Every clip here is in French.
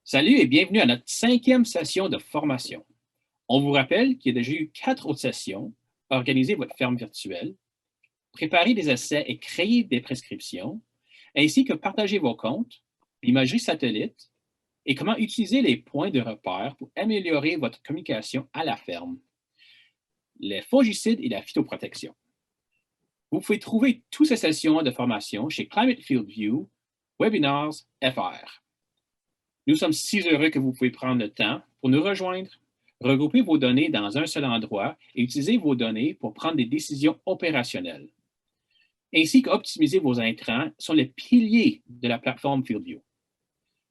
Salut et bienvenue à notre 5e session de formation. On vous rappelle qu'il y a déjà eu 4 autres sessions: organiser votre ferme virtuelle, préparer des essais et créer des prescriptions, ainsi que partager vos comptes, l'imagerie satellite et comment utiliser les points de repère pour améliorer votre communication à la ferme, les fongicides et la phytoprotection. Vous pouvez trouver toutes ces sessions de formation chez Climate Field View, Webinars FR. Nous sommes si heureux que vous pouvez prendre le temps pour nous rejoindre, regrouper vos données dans un seul endroit et utiliser vos données pour prendre des décisions opérationnelles, ainsi qu'optimiser vos intrants sont les piliers de la plateforme FieldView.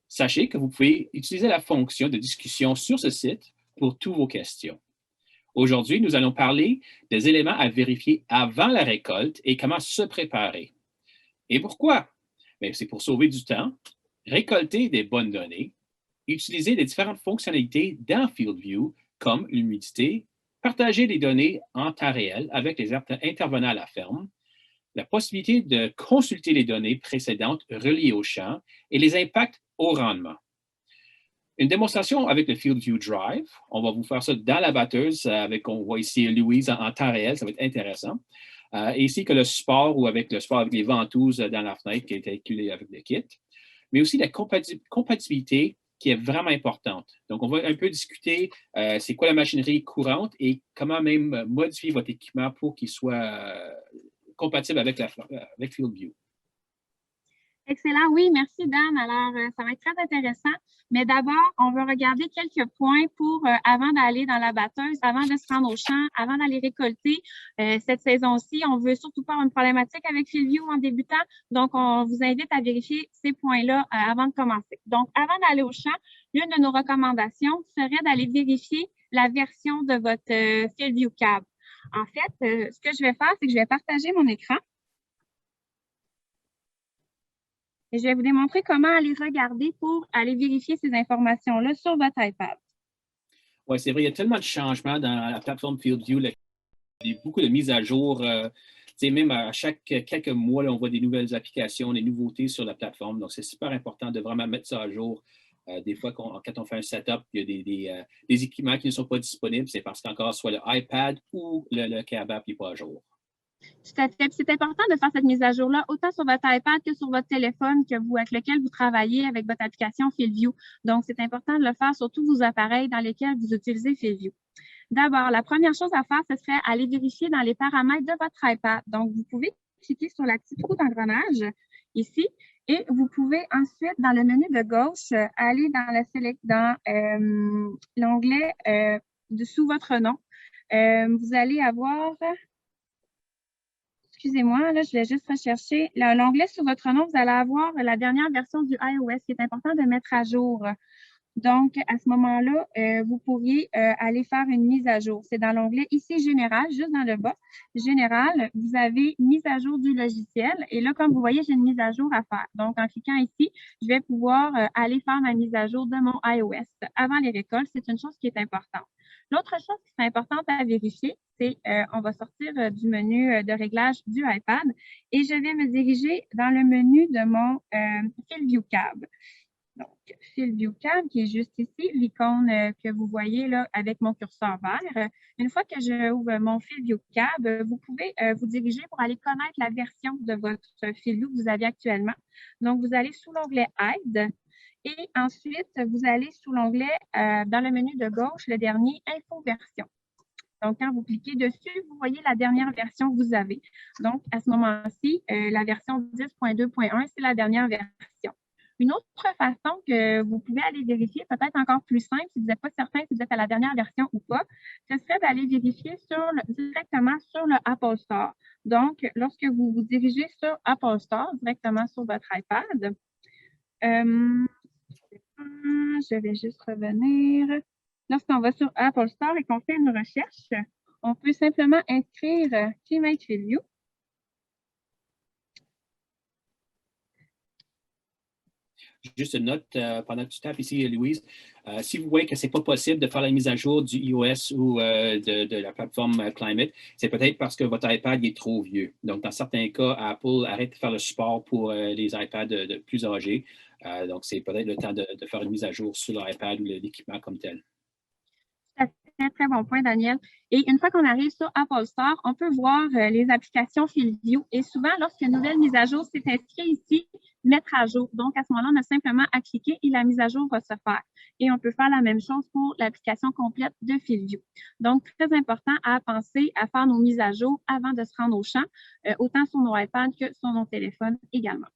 Sachez que vous pouvez utiliser la fonction de discussion sur ce site pour toutes vos questions. Aujourd'hui, nous allons parler des éléments à vérifier avant la récolte et comment se préparer. Et pourquoi? Bien, c'est pour sauver du temps, récolter des bonnes données, utiliser les différentes fonctionnalités dans FieldView comme l'humidité, partager des données en temps réel avec les intervenants à la ferme, la possibilité de consulter les données précédentes reliées au champ et les impacts au rendement. Une démonstration avec le FieldView Drive. On va vous faire ça dans la batteuse on voit ici Louise en temps réel, ça va être intéressant. Ainsi que le support ou avec le support avec les ventouses dans la fenêtre qui est calculé avec le kit. Mais aussi la compatibilité qui est vraiment importante. Donc, on va un peu discuter c'est quoi la machinerie courante et comment même modifier votre équipement pour qu'il soit compatible avec FieldView. Excellent, oui, merci Dan. Alors, ça va être très intéressant. Mais d'abord, on va regarder quelques points pour, avant d'aller dans la batteuse, avant de se rendre au champ, avant d'aller récolter cette saison-ci. On ne veut surtout pas avoir une problématique avec FieldView en débutant. Donc, on vous invite à vérifier ces points-là avant de commencer. Donc, avant d'aller au champ, l'une de nos recommandations serait d'aller vérifier la version de votre FieldView Cab. En fait, ce que je vais faire, c'est que je vais partager mon écran. Et je vais vous démontrer comment aller regarder pour aller vérifier ces informations-là sur votre iPad. Oui, c'est vrai, il y a tellement de changements dans la plateforme FieldView. Il y a beaucoup de mises à jour. Même à chaque quelques mois, là, on voit des nouvelles applications, des nouveautés sur la plateforme. Donc, c'est super important de vraiment mettre ça à jour. Des fois, quand on fait un setup, il y a des équipements qui ne sont pas disponibles. C'est parce qu'encore soit le iPad ou le Cab App n'est pas à jour. Tout à fait. C'est important de faire cette mise à jour-là, autant sur votre iPad que sur votre téléphone avec lequel vous travaillez avec votre application FieldView. Donc, c'est important de le faire sur tous vos appareils dans lesquels vous utilisez FieldView. D'abord, la première chose à faire, ce serait aller vérifier dans les paramètres de votre iPad. Donc, vous pouvez cliquer sur la petite roue d'engrenage ici et vous pouvez ensuite, dans le menu de gauche, aller dans l'onglet sous votre nom. Vous allez avoir... Excusez-moi, là, je vais juste rechercher. L'onglet sous votre nom, vous allez avoir la dernière version du iOS qui est important de mettre à jour. Donc, à ce moment-là, vous pourriez aller faire une mise à jour. C'est dans l'onglet ici Général, juste dans le bas. Général, vous avez mise à jour du logiciel. Et là, comme vous voyez, j'ai une mise à jour à faire. Donc, en cliquant ici, je vais pouvoir aller faire ma mise à jour de mon iOS avant les récoltes. C'est une chose qui est importante. L'autre chose qui est importante à vérifier, c'est on va sortir du menu de réglage du iPad et je vais me diriger dans le menu de mon FieldView Cab. Donc, FieldView Cab qui est juste ici, l'icône que vous voyez là avec mon curseur vert. Une fois que je ouvre mon FieldView Cab, vous pouvez vous diriger pour aller connaître la version de votre FieldView que vous avez actuellement. Donc, vous allez sous l'onglet Aide. Et ensuite, vous allez sous l'onglet, dans le menu de gauche, le dernier, Info version. Donc, quand vous cliquez dessus, vous voyez la dernière version que vous avez. Donc, à ce moment-ci, la version 10.2.1, c'est la dernière version. Une autre façon que vous pouvez aller vérifier, peut-être encore plus simple, si vous n'êtes pas certain si vous êtes à la dernière version ou pas, ce serait d'aller vérifier directement sur le Apple Store. Donc, lorsque vous vous dirigez sur Apple Store, directement sur votre iPad, je vais juste revenir. Lorsqu'on va sur Apple Store et qu'on fait une recherche, on peut simplement inscrire Climate FieldView. Juste une note pendant que tu tapes ici, Louise. Si vous voyez que ce n'est pas possible de faire la mise à jour du iOS ou de la plateforme Climate, c'est peut-être parce que votre iPad est trop vieux. Donc, dans certains cas, Apple arrête de faire le support pour les iPads de plus âgés. Donc, c'est peut-être le temps de faire une mise à jour sur l'iPad ou l'équipement comme tel. Très, très bon point, Daniel. Et une fois qu'on arrive sur Apple Store, on peut voir les applications FieldView. Et souvent, lorsqu'une nouvelle mise à jour, c'est inscrit ici, mettre à jour. Donc, à ce moment-là, on a simplement à cliquer et la mise à jour va se faire. Et on peut faire la même chose pour l'application complète de FieldView. Donc, très important à penser à faire nos mises à jour avant de se rendre au champ, autant sur nos iPads que sur nos téléphones également.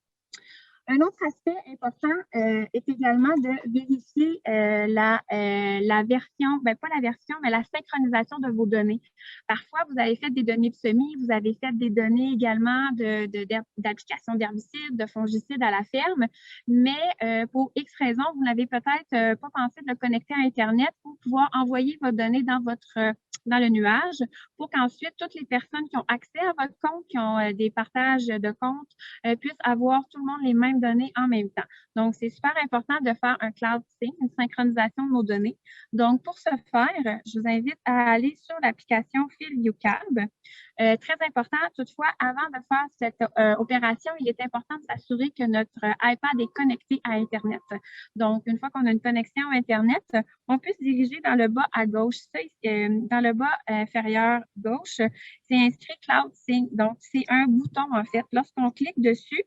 Un autre aspect important est également de vérifier la version, pas la version, mais la synchronisation de vos données. Parfois, vous avez fait des données de semis, vous avez fait des données également d'applications d'herbicides, de fongicides à la ferme, mais pour X raison, vous n'avez peut-être pas pensé de le connecter à Internet pour pouvoir envoyer vos données dans le nuage pour qu'ensuite, toutes les personnes qui ont accès à votre compte, qui ont des partages de comptes, puissent avoir tout le monde les mêmes données en même temps. Donc, c'est super important de faire un cloud sync, une synchronisation de nos données. Donc, pour ce faire, je vous invite à aller sur l'application FieldView Cab. Très important, toutefois, avant de faire cette opération, il est important de s'assurer que notre iPad est connecté à Internet. Donc, une fois qu'on a une connexion à Internet, on peut se diriger dans le bas à gauche. Dans le bas inférieur gauche, c'est inscrit Cloud Sync. Donc, c'est un bouton, en fait. Lorsqu'on clique dessus,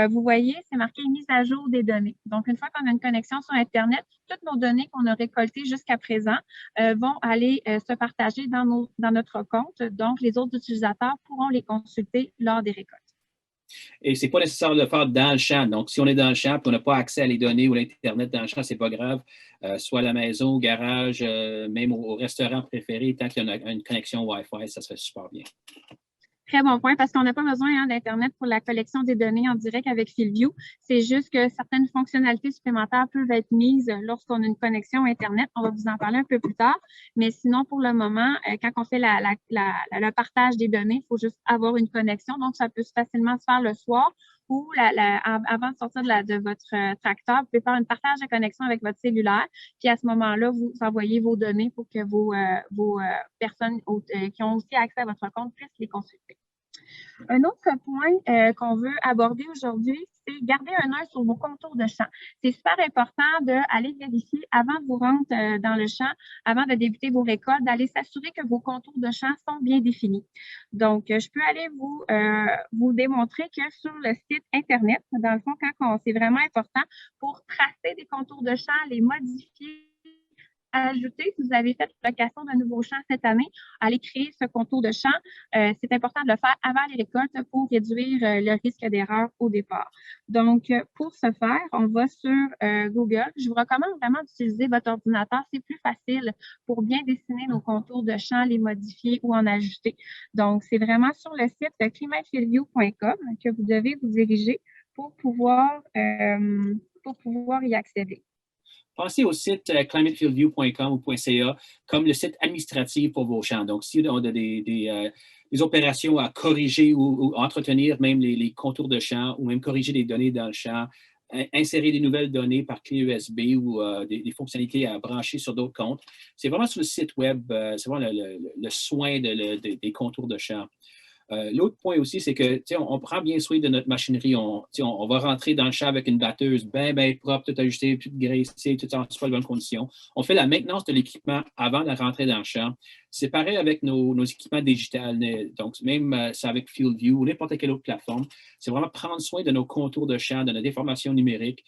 vous voyez, c'est marqué mise à jour des données. Donc, une fois qu'on a une connexion sur Internet, toutes nos données qu'on a récoltées jusqu'à présent vont aller se partager dans notre compte. Donc, les autres utilisateurs pourront les consulter lors des récoltes. Et ce n'est pas nécessaire de le faire dans le champ. Donc, si on est dans le champ et on n'a pas accès à les données ou l'Internet dans le champ, ce n'est pas grave. Soit à la maison, au garage, même au restaurant préféré, tant qu'il y a une connexion Wi-Fi, ça serait super bien. Très bon point, parce qu'on n'a pas besoin d'Internet pour la collection des données en direct avec FieldView. C'est juste que certaines fonctionnalités supplémentaires peuvent être mises lorsqu'on a une connexion Internet. On va vous en parler un peu plus tard. Mais sinon, pour le moment, quand on fait le partage des données, il faut juste avoir une connexion. Donc, ça peut facilement se faire le soir ou avant de sortir de votre tracteur, vous pouvez faire un partage de connexion avec votre cellulaire. Puis à ce moment-là, vous envoyez vos données pour que vos personnes qui ont aussi accès à votre compte puissent les consulter. Un autre point qu'on veut aborder aujourd'hui, c'est garder un œil sur vos contours de champ. C'est super important d'aller vérifier avant de vous rendre dans le champ, avant de débuter vos récoltes, d'aller s'assurer que vos contours de champ sont bien définis. Donc, je peux aller vous démontrer que sur le site Internet, dans le fond, c'est vraiment important pour tracer des contours de champ, les modifier, ajouter, si vous avez fait location d'un nouveau champ cette année, allez créer ce contour de champ. C'est important de le faire avant les récoltes pour réduire le risque d'erreur au départ. Donc, pour ce faire, on va sur Google. Je vous recommande vraiment d'utiliser votre ordinateur. C'est plus facile pour bien dessiner nos contours de champ, les modifier ou en ajouter. Donc, c'est vraiment sur le site climatefieldview.com que vous devez vous diriger pour pouvoir y accéder. Pensez au site climatefieldview.com ou .ca comme le site administratif pour vos champs. Donc, si on a des opérations à corriger ou entretenir même les contours de champ ou même corriger des données dans le champ, insérer des nouvelles données par clé USB ou des fonctionnalités à brancher sur d'autres comptes, c'est vraiment sur le site web, c'est vraiment le soin des contours de champ. L'autre point aussi, c'est que on prend bien soin de notre machinerie. On va rentrer dans le champ avec une batteuse bien propre, tout ajusté, tout graissé, tout en super bonne condition. On fait la maintenance de l'équipement avant de rentrer dans le champ. C'est pareil avec nos équipements digitales. Donc, même c'est avec FieldView ou n'importe quelle autre plateforme. C'est vraiment prendre soin de nos contours de champ, de notre déformation numérique.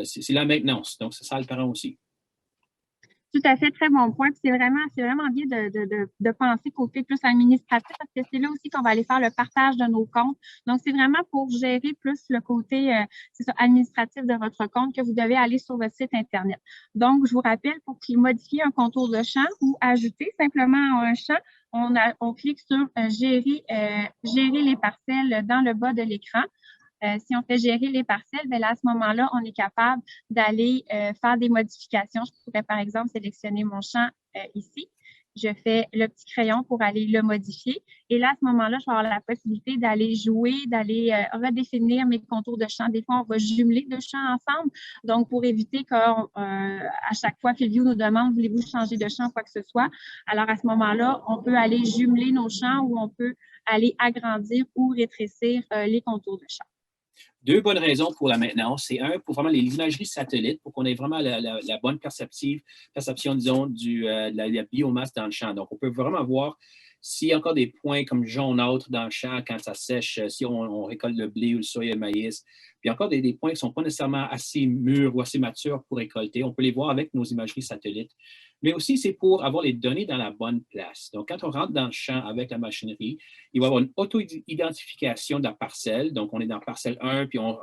C'est la maintenance. Donc, ça le prend aussi. Tout à fait, très bon point. C'est vraiment bien de penser côté plus administratif parce que c'est là aussi qu'on va aller faire le partage de nos comptes. Donc, c'est vraiment pour gérer plus le côté administratif de votre compte que vous devez aller sur votre site Internet. Donc, je vous rappelle, pour modifier un contour de champ ou ajouter simplement un champ, on clique sur gérer les parcelles dans le bas de l'écran. Si on fait gérer les parcelles, bien là, à ce moment-là, on est capable d'aller faire des modifications. Je pourrais, par exemple, sélectionner mon champ ici. Je fais le petit crayon pour aller le modifier. Et là, à ce moment-là, je vais avoir la possibilité d'aller jouer, d'aller redéfinir mes contours de champ. Des fois, on va jumeler deux champs ensemble. Donc, pour éviter qu'à chaque fois, FieldView nous demande, voulez-vous changer de champ, quoi que ce soit. Alors, à ce moment-là, on peut aller jumeler nos champs ou on peut aller agrandir ou rétrécir les contours de champ. Deux bonnes raisons pour la maintenance. C'est un, pour vraiment les imageries satellites, pour qu'on ait vraiment la bonne perception, disons, de la biomasse dans le champ. Donc, on peut vraiment voir s'il y a encore des points comme jaunâtres dans le champ quand ça sèche, si on récolte le blé ou le soya, le maïs. Puis encore des points qui ne sont pas nécessairement assez mûrs ou assez matures pour récolter. On peut les voir avec nos imageries satellites. Mais aussi, c'est pour avoir les données dans la bonne place. Donc, quand on rentre dans le champ avec la machinerie, il va y avoir une auto-identification de la parcelle. Donc, on est dans parcelle 1, puis on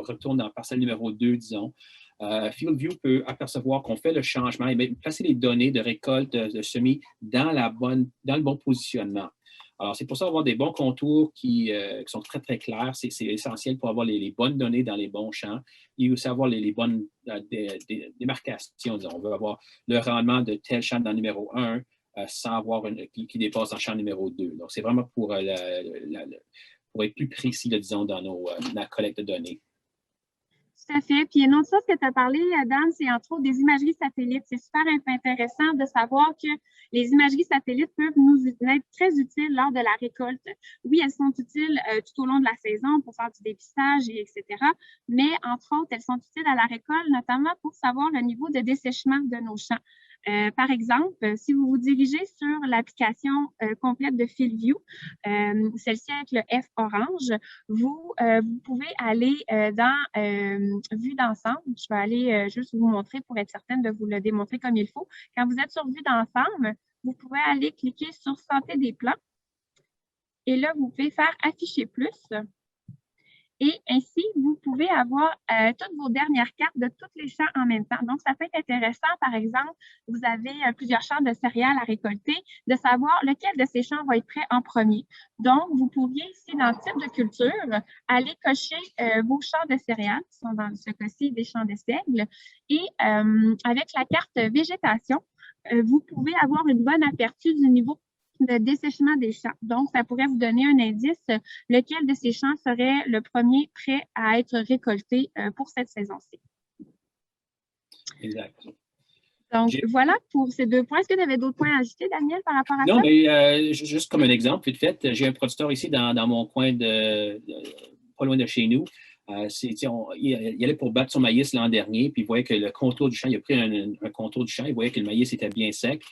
retourne dans parcelle numéro 2, disons. FieldView peut apercevoir qu'on fait le changement et même placer les données de récolte, de semis dans le bon positionnement. Alors, c'est pour ça avoir des bons contours qui sont très, très clairs. C'est essentiel pour avoir les bonnes données dans les bons champs et aussi avoir les bonnes démarcations. Disons. On veut avoir le rendement de tel champ dans le numéro 1 sans avoir qui dépasse en champ numéro 2. Donc, c'est vraiment pour être plus précis, disons, dans la collecte de données. Tout à fait. Puis une autre chose que tu as parlé, Dan, c'est entre autres des imageries satellites. C'est super intéressant de savoir que les imageries satellites peuvent nous être très utiles lors de la récolte. Oui, elles sont utiles tout au long de la saison pour faire du dépistage, etc. Mais entre autres, elles sont utiles à la récolte, notamment pour savoir le niveau de dessèchement de nos champs. Par exemple, si vous vous dirigez sur l'application complète de FieldView, celle-ci avec le F orange, vous pouvez aller dans Vue d'ensemble. Je vais aller juste vous montrer pour être certaine de vous le démontrer comme il faut. Quand vous êtes sur Vue d'ensemble, vous pouvez aller cliquer sur Santé des plants. Et là, vous pouvez faire Afficher plus. Et ainsi, vous pouvez avoir toutes vos dernières cartes de tous les champs en même temps. Donc, ça peut être intéressant, par exemple, vous avez plusieurs champs de céréales à récolter, de savoir lequel de ces champs va être prêt en premier. Donc, vous pourriez ici, dans le type de culture, aller cocher vos champs de céréales, qui sont dans ce cas-ci des champs de seigle. Et avec la carte végétation, vous pouvez avoir une bonne aperçue du niveau de dessèchement des champs. Donc, ça pourrait vous donner un indice lequel de ces champs serait le premier prêt à être récolté pour cette saison-ci. Exact. Donc, voilà pour ces deux points. Est-ce que tu avais d'autres points à ajouter, Daniel, par rapport à ça? Non, mais juste comme un exemple, vite fait, j'ai un producteur ici dans mon coin pas loin de chez nous. Il allait pour battre son maïs l'an dernier, puis il voyait que le contour du champ, il a pris un contour du champ, il voyait que le maïs était bien sec.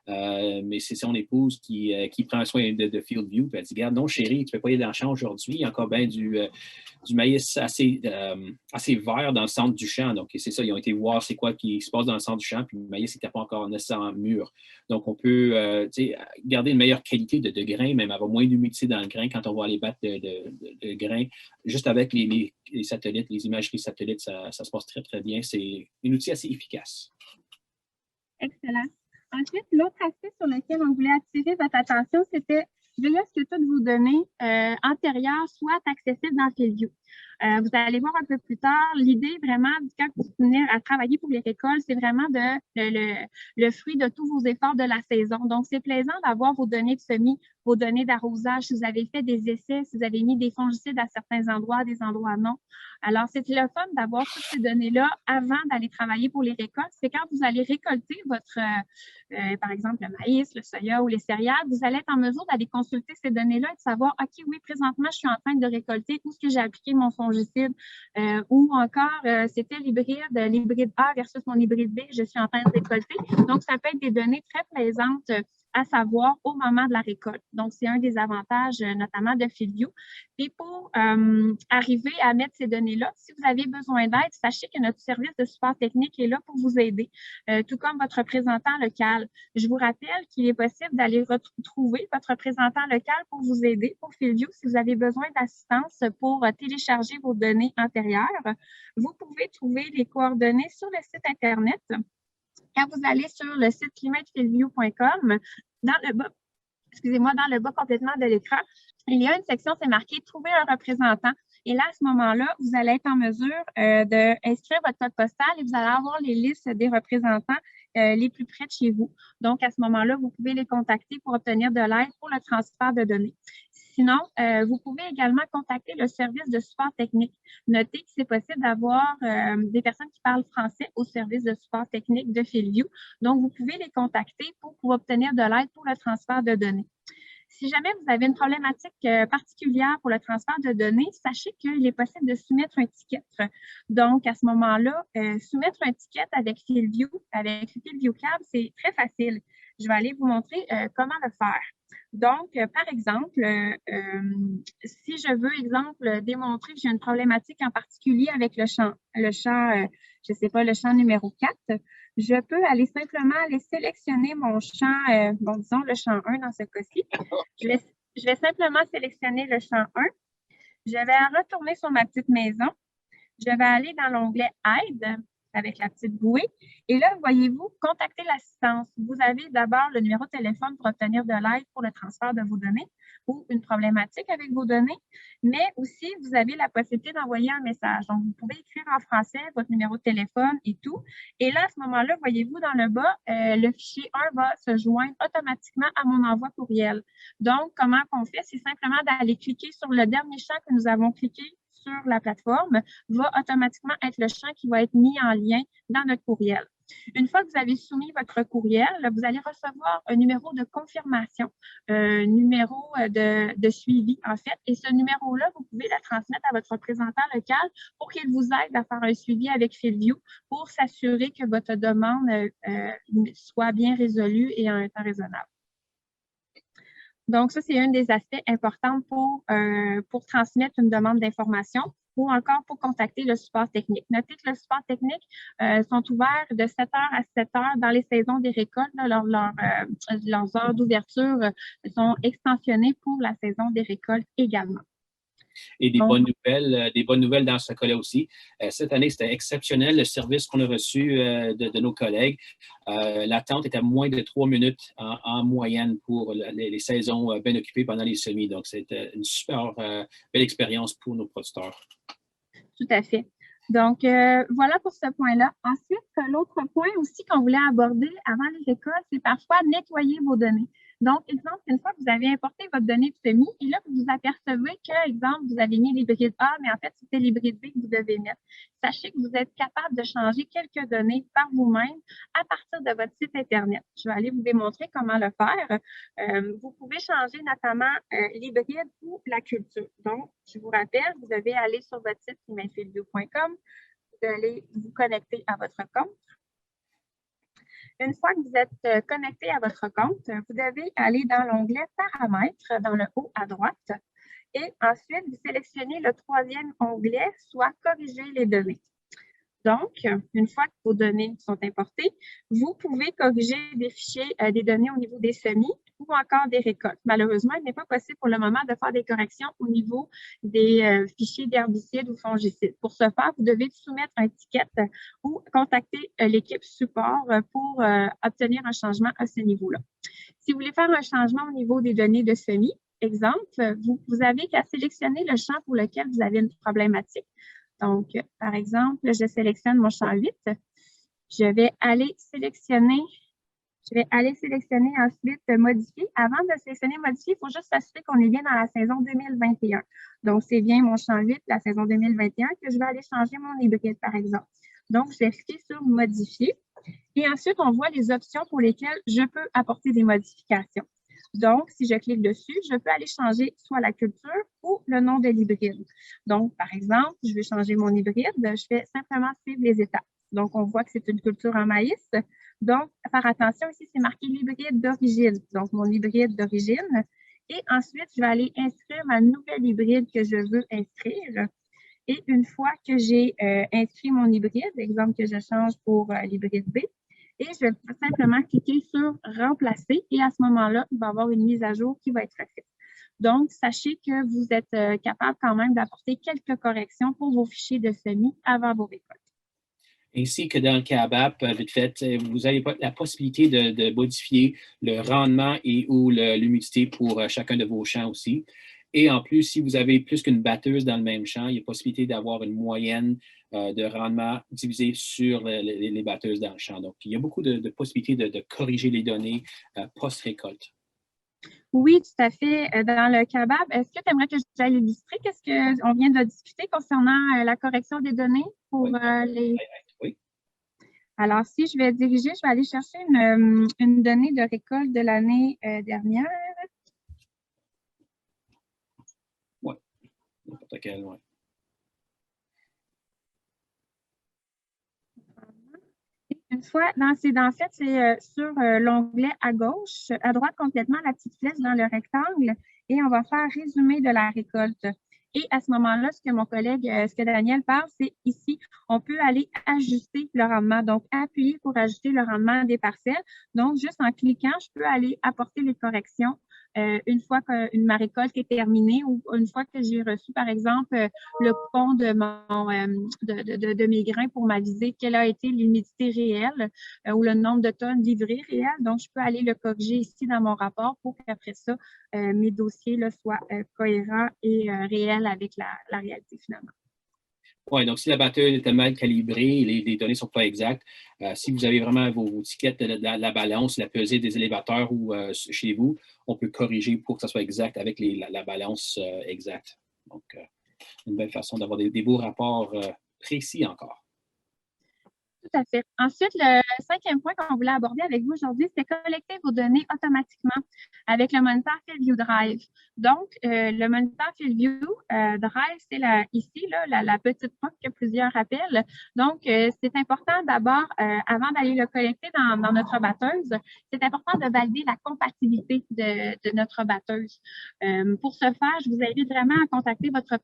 Mais c'est son épouse qui prend soin de FieldView. Puis elle dit, regarde, non, chérie, tu ne peux pas aller dans le champ aujourd'hui. Il y a encore bien du maïs assez vert dans le centre du champ. Donc, c'est ça, ils ont été voir c'est quoi qui se passe dans le centre du champ. Puis le maïs n'était pas encore nécessairement mûr. Donc, on peut garder une meilleure qualité de grain, même avoir moins d'humidité dans le grain quand on va aller battre de grain. Juste avec les satellites, les imageries satellites, ça se passe très, très bien. C'est un outil assez efficace. Excellent. Ensuite, l'autre aspect sur lequel on voulait attirer votre attention, c'était veiller à ce que toutes vos données antérieures soient accessibles dans FieldView. Vous allez voir un peu plus tard, l'idée vraiment, quand vous venez à travailler pour les récoltes, c'est vraiment le fruit de tous vos efforts de la saison. Donc, c'est plaisant d'avoir vos données de semis, vos données d'arrosage, si vous avez fait des essais, si vous avez mis des fongicides à certains endroits, des endroits non. Alors, c'est le fun d'avoir toutes ces données-là avant d'aller travailler pour les récoltes. C'est quand vous allez récolter votre, par exemple, le maïs, le soya ou les céréales, vous allez être en mesure d'aller consulter ces données-là et de savoir, OK, oui, présentement, je suis en train de récolter où est-ce que j'ai appliqué mon fongicide ou encore, c'était l'hybride A versus mon hybride B, je suis en train de récolter. Donc, ça peut être des données très plaisantes à savoir au moment de la récolte. Donc, c'est un des avantages, notamment de FieldView. Et pour arriver à mettre ces données-là, si vous avez besoin d'aide, sachez que notre service de support technique est là pour vous aider, tout comme votre représentant local. Je vous rappelle qu'il est possible d'aller retrouver votre représentant local pour vous aider pour FieldView si vous avez besoin d'assistance pour télécharger vos données antérieures. Vous pouvez trouver les coordonnées sur le site Internet. Quand vous allez sur le site climatefieldview.com, dans le bas complètement de l'écran, il y a une section, c'est marqué « Trouver un représentant ». Et là, à ce moment-là, vous allez être en mesure d'inscrire votre code postal et vous allez avoir les listes des représentants les plus près de chez vous. Donc, à ce moment-là, vous pouvez les contacter pour obtenir de l'aide pour le transfert de données. Sinon, vous pouvez également contacter le service de support technique. Notez que c'est possible d'avoir des personnes qui parlent français au service de support technique de FieldView. Donc, vous pouvez les contacter pour obtenir de l'aide pour le transfert de données. Si jamais vous avez une problématique particulière pour le transfert de données, sachez qu'il est possible de soumettre un ticket. Donc, à ce moment-là, soumettre un ticket avec FieldView, avec FieldViewCab, c'est très facile. Je vais aller vous montrer comment le faire. Donc, par exemple, si je veux, exemple, démontrer que j'ai une problématique en particulier avec le champ, je ne sais pas, le champ numéro 4, je peux aller simplement aller sélectionner mon champ, bon, disons le champ 1 dans ce cas-ci. Je vais simplement sélectionner le champ 1. Je vais retourner sur ma petite maison. Je vais aller dans l'onglet Aide avec la petite bouée. Et là, voyez-vous, contacter l'assistance. Vous avez d'abord le numéro de téléphone pour obtenir de l'aide pour le transfert de vos données ou une problématique avec vos données, mais aussi, vous avez la possibilité d'envoyer un message. Donc, vous pouvez écrire en français votre numéro de téléphone et tout. Et là, à ce moment-là, voyez-vous, dans le bas, le fichier 1 va se joindre automatiquement à mon envoi courriel. Donc, comment on fait? C'est simplement d'aller cliquer sur le dernier champ que nous avons cliqué sur la plateforme, va automatiquement être le champ qui va être mis en lien dans notre courriel. Une fois que vous avez soumis votre courriel, vous allez recevoir un numéro de confirmation, un numéro de suivi, en fait. Et ce numéro-là, vous pouvez le transmettre à votre représentant local pour qu'il vous aide à faire un suivi avec FieldView pour s'assurer que votre demande soit bien résolue et en un temps raisonnable. Donc, ça, c'est un des aspects importants pour transmettre une demande d'information ou encore pour contacter le support technique. Notez que le support technique sont ouverts de 7h à 7h dans les saisons des récoltes. Leurs heures d'ouverture sont extensionnées pour la saison des récoltes également. Et des bonnes nouvelles dans ce cas-là aussi. Cette année, c'était exceptionnel, le service qu'on a reçu de nos collègues. L'attente était à moins de 3 minutes en moyenne pour les saisons bien occupées pendant les semis. Donc, c'était une super belle expérience pour nos producteurs. Tout à fait. Donc, voilà pour ce point-là. Ensuite, l'autre point aussi qu'on voulait aborder avant les récoltes, c'est parfois nettoyer vos données. Donc, exemple, une fois que vous avez importé votre donnée de semis, et là, vous vous apercevez que, exemple, vous avez mis l'hybride A, mais en fait, c'était l'hybride B que vous devez mettre. Sachez que vous êtes capable de changer quelques données par vous-même à partir de votre site Internet. Je vais aller vous démontrer comment le faire. Vous pouvez changer notamment l'hybride ou la culture. Donc, je vous rappelle, vous devez aller sur votre site emailfieldview.com, vous allez vous connecter à votre compte. Une fois que vous êtes connecté à votre compte, vous devez aller dans l'onglet Paramètres dans le haut à droite et ensuite vous sélectionnez le troisième onglet, soit Corriger les données. Donc, une fois que vos données sont importées, vous pouvez corriger des fichiers, des données au niveau des semis ou encore des récoltes. Malheureusement, il n'est pas possible pour le moment de faire des corrections au niveau des fichiers d'herbicides ou fongicides. Pour ce faire, vous devez soumettre un ticket ou contacter l'équipe support pour obtenir un changement à ce niveau-là. Si vous voulez faire un changement au niveau des données de semis, exemple, vous avez qu'à sélectionner le champ pour lequel vous avez une problématique. Donc, par exemple, je sélectionne mon champ 8. Je vais aller sélectionner ensuite modifier. Avant de sélectionner modifier, il faut juste s'assurer qu'on est bien dans la saison 2021. Donc, c'est bien mon champ 8, la saison 2021, que je vais aller changer mon hybride, par exemple. Donc, je vais cliquer sur modifier. Et ensuite, on voit les options pour lesquelles je peux apporter des modifications. Donc, si je clique dessus, je peux aller changer soit la culture ou le nom de l'hybride. Donc, par exemple, je veux changer mon hybride, je vais simplement suivre les étapes. Donc, on voit que c'est une culture en maïs. Donc, faire attention, ici, c'est marqué l'hybride d'origine. Donc, mon hybride d'origine. Et ensuite, je vais aller inscrire ma nouvelle hybride que je veux inscrire. Et une fois que j'ai inscrit mon hybride, exemple que je change pour l'hybride B, et je vais simplement cliquer sur « Remplacer » et à ce moment-là, il va y avoir une mise à jour qui va être faite. Donc, sachez que vous êtes capable quand même d'apporter quelques corrections pour vos fichiers de semis avant vos récoltes. Ainsi que dans le CABAP, vite fait, vous avez la possibilité de modifier le rendement et ou l'humidité pour chacun de vos champs aussi. Et en plus, si vous avez plus qu'une batteuse dans le même champ, il y a possibilité d'avoir une moyenne de rendement divisée sur les batteuses dans le champ. Donc, il y a beaucoup de possibilités de corriger les données post-récolte. Oui, tout à fait. Dans le CABAP, est-ce que tu aimerais que j'aille illustrer qu'est-ce qu'on vient de discuter concernant la correction des données pour les… Oui. Alors, si je vais diriger, je vais aller chercher une donnée de récolte de l'année dernière. N'importe quel, oui. Une fois, en fait, c'est sur l'onglet à gauche, à droite complètement, la petite flèche dans le rectangle, et on va faire résumé de la récolte. Et à ce moment-là, ce que mon collègue, ce que Daniel parle, c'est ici, on peut aller ajuster le rendement. Donc, appuyer pour ajuster le rendement des parcelles. Donc, juste en cliquant, je peux aller apporter les corrections une fois que ma récolte est terminée ou une fois que j'ai reçu, par exemple, le coupon de mes grains pour m'aviser quelle a été l'humidité réelle ou le nombre de tonnes livrées réelles. Donc, je peux aller le corriger ici dans mon rapport pour qu'après ça, mes dossiers là, soient cohérents et réels avec la réalité finalement. Oui, donc si la batteuse était mal calibrée, les données ne sont pas exactes, si vous avez vraiment vos tickets de la balance, la pesée des élévateurs ou chez vous, on peut corriger pour que ça soit exact avec la balance exacte. Donc, une belle façon d'avoir des beaux rapports précis encore. Tout à fait. Ensuite, le cinquième point qu'on voulait aborder avec vous aujourd'hui, c'est collecter vos données automatiquement avec le moniteur FieldView Drive. Donc, le moniteur FieldView Drive, c'est ici, la petite pointe que plusieurs appellent. Donc, c'est important d'abord, avant d'aller le collecter dans notre batteuse, c'est important de valider la compatibilité de notre batteuse. Pour ce faire, je vous invite vraiment à contacter votre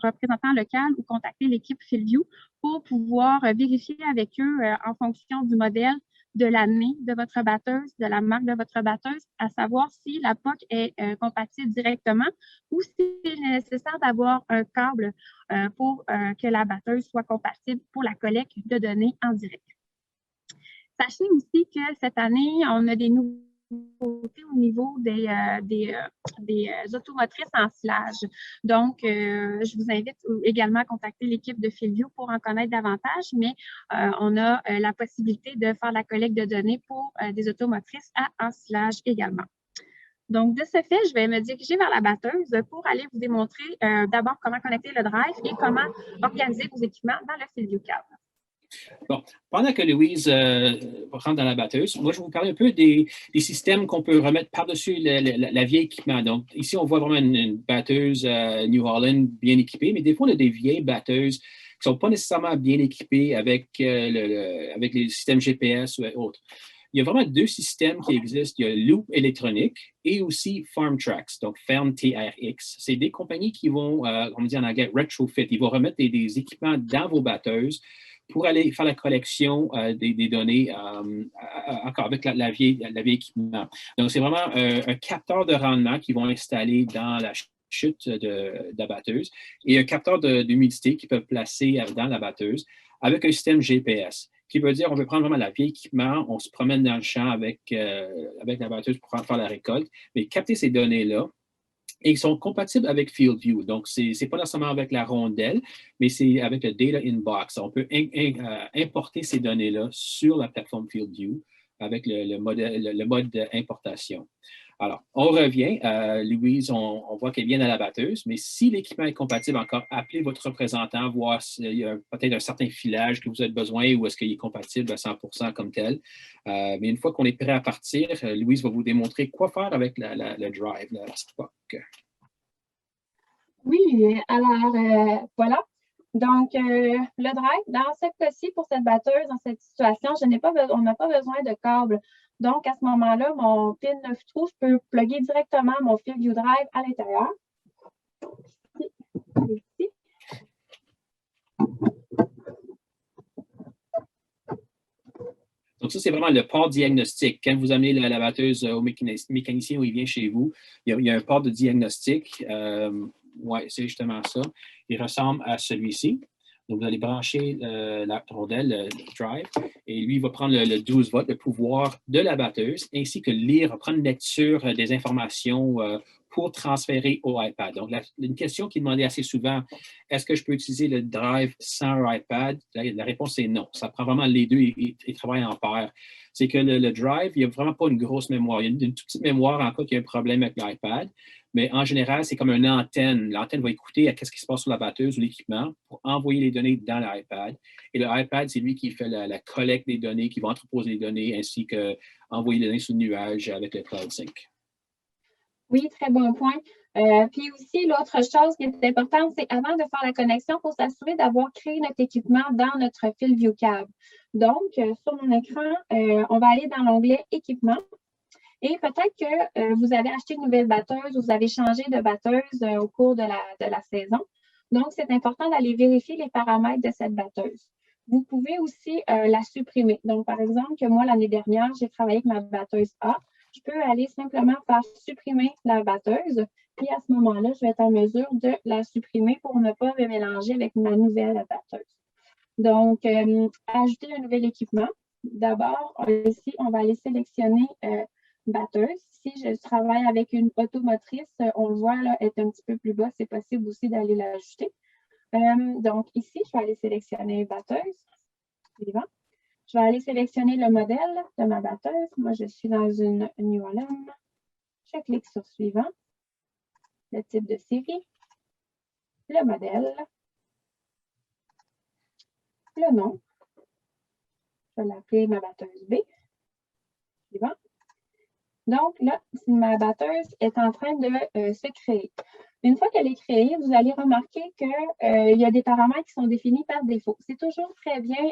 représentant local ou contacter l'équipe FieldView pour pouvoir vérifier avec eux en fonction du modèle, de l'année de votre batteuse, de la marque de votre batteuse, à savoir si la POC est compatible directement ou s'il est nécessaire d'avoir un câble pour que la batteuse soit compatible pour la collecte de données en direct. Sachez aussi que cette année, on a des nouveautés au niveau des automotrices en silage. Donc, je vous invite également à contacter l'équipe de FieldView pour en connaître davantage, mais on a la possibilité de faire la collecte de données pour des automotrices à ensilage également. Donc, de ce fait, je vais me diriger vers la batteuse pour aller vous démontrer d'abord comment connecter le drive et comment organiser vos équipements dans le FieldView Cab. Bon, pendant que Louise rentre dans la batteuse, moi, je vais vous parler un peu des systèmes qu'on peut remettre par-dessus la vieille équipement. Donc, ici, on voit vraiment une batteuse New Holland bien équipée, mais des fois, on a des vieilles batteuses qui ne sont pas nécessairement bien équipées avec les systèmes GPS ou autres. Il y a vraiment deux systèmes qui existent. Il y a Loop électronique et aussi FarmTrax, donc FarmTRX. C'est des compagnies qui vont, on dit en anglais, retrofit. Ils vont remettre des équipements dans vos batteuses pour aller faire la collection des données encore avec la vieille équipement. Donc, c'est vraiment un capteur de rendement qu'ils vont installer dans la chute de la batteuse et un capteur d'humidité qu'ils peuvent placer dans la batteuse avec un système GPS. Qui veut dire on veut prendre vraiment la vieille équipement, on se promène dans le champ avec la batteuse pour faire la récolte, mais capter ces données-là, et ils sont compatibles avec FieldView. Donc, ce n'est pas nécessairement avec la rondelle, mais c'est avec le Data Inbox. On peut importer ces données-là sur la plateforme FieldView avec le mode d'importation. Alors, on revient. Louise, on voit qu'elle vient dans la batteuse, mais si l'équipement est compatible encore, appelez votre représentant, voir s'il y a peut-être un certain filage que vous avez besoin ou est-ce qu'il est compatible à 100% comme tel. Mais une fois qu'on est prêt à partir, Louise va vous démontrer quoi faire avec le drive, la petite POC. Oui, alors voilà. Donc, le drive, dans ce cas-ci, pour cette batteuse, dans cette situation, on n'a pas besoin de câble. Donc, à ce moment-là, mon pin 9 trous, je peux plugger directement mon FieldView Drive à l'intérieur. Ici. Donc, ça, c'est vraiment le port diagnostic. Quand vous amenez la batteuse au mécanicien où il vient chez vous, il y a un port de diagnostic. Oui, c'est justement ça. Il ressemble à celui-ci. Donc, vous allez brancher la rondelle, le drive, et lui, il va prendre le 12 volts, le pouvoir de la batteuse, ainsi que lire, prendre une lecture des informations pour transférer au iPad. Donc, une question qui est demandée assez souvent, est-ce que je peux utiliser le drive sans iPad? La réponse est non. Ça prend vraiment les deux et travaille en paire. C'est que le drive, il n'y a vraiment pas une grosse mémoire. Il y a une toute petite mémoire en cas qu'il y a un problème avec l'iPad. Mais en général, c'est comme une antenne. L'antenne va écouter à ce qui se passe sur la batteuse ou l'équipement pour envoyer les données dans l'iPad. Et le iPad, c'est lui qui fait la collecte des données, qui va entreposer les données, ainsi qu'envoyer les données sur le nuage avec le CloudSync. Oui, très bon point. Puis aussi, l'autre chose qui est importante, c'est avant de faire la connexion, il faut s'assurer d'avoir créé notre équipement dans notre fil ViewCab. Donc, sur mon écran, on va aller dans l'onglet Équipement. Et peut-être que vous avez acheté une nouvelle batteuse, vous avez changé de batteuse au cours de la saison. Donc, c'est important d'aller vérifier les paramètres de cette batteuse. Vous pouvez aussi la supprimer. Donc, par exemple, que moi, l'année dernière, j'ai travaillé avec ma batteuse A. Je peux aller simplement faire supprimer la batteuse. Puis à ce moment-là, je vais être en mesure de la supprimer pour ne pas me mélanger avec ma nouvelle batteuse. Donc, ajouter un nouvel équipement. D'abord, ici, on va aller sélectionner batteuse. Si je travaille avec une automotrice, on le voit, là, est un petit peu plus bas. C'est possible aussi d'aller l'ajouter. Donc, ici, je vais aller sélectionner batteuse. Suivant. Je vais aller sélectionner le modèle de ma batteuse. Moi, je suis dans une New Holland. Je clique sur Suivant. Le type de série. Le modèle. Le nom. Je vais l'appeler ma batteuse B. Suivant. Donc, là, ma batteuse est en train de se créer. Une fois qu'elle est créée, vous allez remarquer qu'il y a des paramètres qui sont définis par défaut. C'est toujours très bien,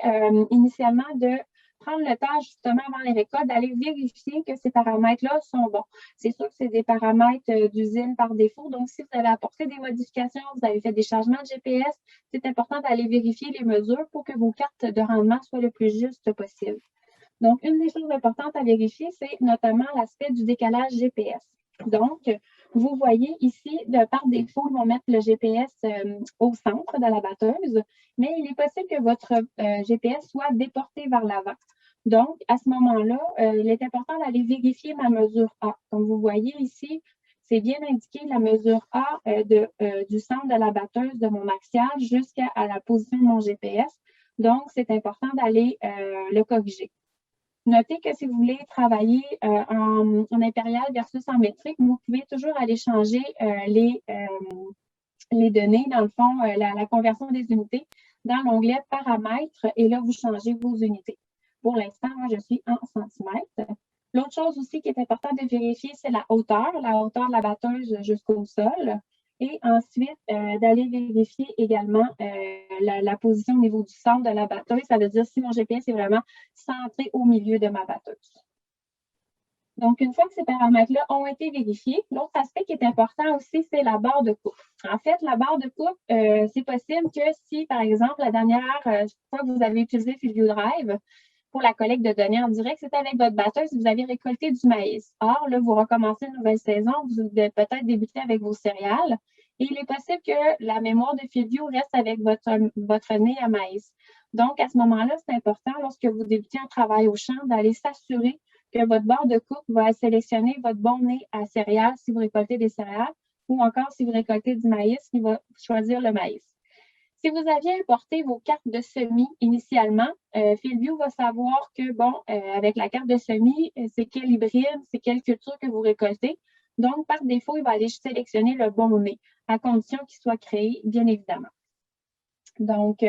initialement, de prendre le temps, justement, avant les récoltes, d'aller vérifier que ces paramètres-là sont bons. C'est sûr que c'est des paramètres d'usine par défaut. Donc, si vous avez apporté des modifications, vous avez fait des changements de GPS, c'est important d'aller vérifier les mesures pour que vos cartes de rendement soient le plus justes possible. Donc, une des choses importantes à vérifier, c'est notamment l'aspect du décalage GPS. Donc, vous voyez ici, par défaut, ils vont mettre le GPS au centre de la batteuse, mais il est possible que votre GPS soit déporté vers l'avant. Donc, à ce moment-là, il est important d'aller vérifier ma mesure A. Comme vous voyez ici, c'est bien indiqué la mesure A du centre de la batteuse de mon axial jusqu'à la position de mon GPS. Donc, c'est important d'aller le corriger. Notez que si vous voulez travailler en impérial versus en métrique, vous pouvez toujours aller changer les données, dans le fond, la conversion des unités dans l'onglet paramètres et là, vous changez vos unités. Pour l'instant, moi, je suis en centimètres. L'autre chose aussi qui est important de vérifier, c'est la hauteur de la batteuse jusqu'au sol. Et ensuite, d'aller vérifier également la position au niveau du centre de la batteuse. Ça veut dire si mon GPS est vraiment centré au milieu de ma batteuse. Donc, une fois que ces paramètres-là ont été vérifiés, l'autre aspect qui est important aussi, c'est la barre de coupe. En fait, la barre de coupe, c'est possible que si, par exemple, la dernière fois que vous avez utilisé FieldView Drive, pour la collecte de données en direct, c'est avec votre batteuse, vous avez récolté du maïs. Or, là, vous recommencez une nouvelle saison, vous devez peut-être débuter avec vos céréales. Et il est possible que la mémoire de FieldView reste avec votre nez à maïs. Donc, à ce moment-là, c'est important, lorsque vous débutez un travail au champ, d'aller s'assurer que votre barre de coupe va sélectionner votre bon nez à céréales si vous récoltez des céréales, ou encore si vous récoltez du maïs, il va choisir le maïs. Si vous aviez importé vos cartes de semis initialement, FieldView va savoir que, bon, avec la carte de semis, c'est quel hybride, c'est quelle culture que vous récoltez. Donc, par défaut, il va aller sélectionner le bon nez, à condition qu'il soit créé, bien évidemment. Donc,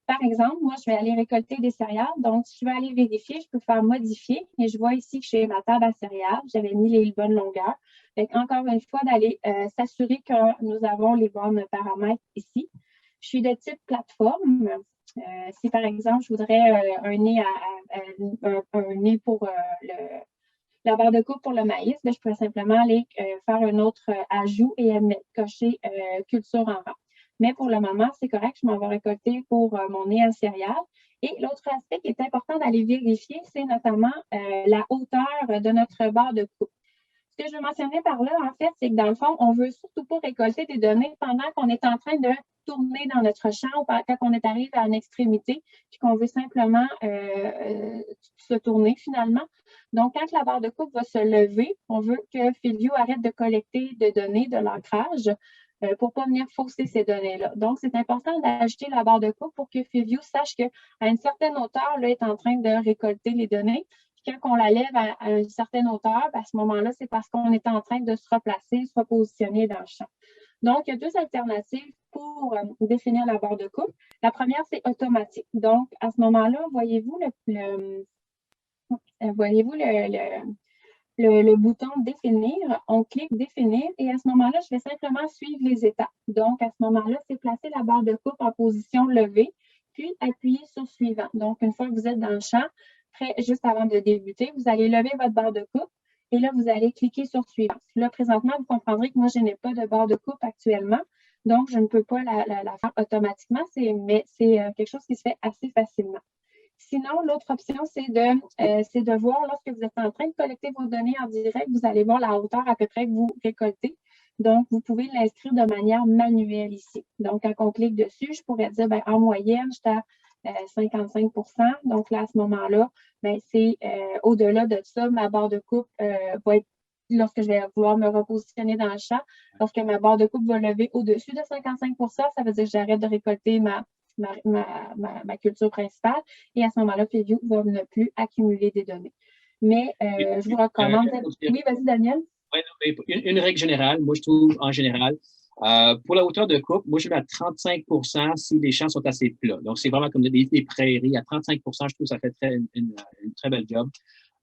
par exemple, moi, je vais aller récolter des céréales. Donc, si je vais aller vérifier, je peux faire modifier. Et je vois ici que j'ai ma table à céréales. J'avais mis les bonnes longueurs. Donc, encore une fois, d'aller s'assurer que nous avons les bons paramètres ici. Je suis de type plateforme. Si, par exemple, je voudrais un nez pour la barre de coupe pour le maïs, je pourrais simplement aller faire un autre ajout et cocher culture en rang. Mais pour le moment, c'est correct, je m'en vais récolter pour mon nez à céréales. Et l'autre aspect qui est important d'aller vérifier, c'est notamment la hauteur de notre barre de coupe. Ce que je mentionnais par là, en fait, c'est que dans le fond, on ne veut surtout pas récolter des données pendant qu'on est en train de tourner dans notre champ ou quand on est arrivé à une extrémité, puis qu'on veut simplement se tourner finalement. Donc, quand la barre de coupe va se lever, on veut que FieldView arrête de collecter des données de l'ancrage pour ne pas venir fausser ces données-là. Donc, c'est important d'ajouter la barre de coupe pour que FieldView sache qu'à une certaine hauteur, là, est en train de récolter les données. Quand on la lève à une certaine hauteur, à ce moment-là, c'est parce qu'on est en train de se replacer, se repositionner dans le champ. Donc, il y a deux alternatives pour définir la barre de coupe. La première, c'est automatique. Donc, à ce moment-là, voyez-vous le bouton définir, on clique définir et à ce moment-là, je vais simplement suivre les étapes. Donc, à ce moment-là, c'est placer la barre de coupe en position levée, puis appuyer sur suivant. Donc, une fois que vous êtes dans le champ, juste avant de débuter, vous allez lever votre barre de coupe et là, vous allez cliquer sur suivant. Là, présentement, vous comprendrez que moi, je n'ai pas de barre de coupe actuellement, donc je ne peux pas la faire automatiquement, mais c'est quelque chose qui se fait assez facilement. Sinon, l'autre option, c'est de voir lorsque vous êtes en train de collecter vos données en direct, vous allez voir la hauteur à peu près que vous récoltez. Donc, vous pouvez l'inscrire de manière manuelle ici. Donc, quand on clique dessus, je pourrais dire, bien, en moyenne, je suis à 55 %. Donc, là, à ce moment-là, bien, c'est au-delà de ça, ma barre de coupe va être, lorsque je vais vouloir me repositionner dans le champ, lorsque ma barre de coupe va lever au-dessus de 55 %, ça veut dire que j'arrête de récolter ma culture principale. Et à ce moment-là, Fieldview va ne plus accumuler des données. Mais je vous recommande... Oui, vas-y, Daniel. Ouais, non, mais une règle générale, moi, je trouve, en général, pour la hauteur de coupe, moi, je mets à 35 si les champs sont assez plats. Donc, c'est vraiment comme des prairies. À 35 je trouve que ça fait une très belle job.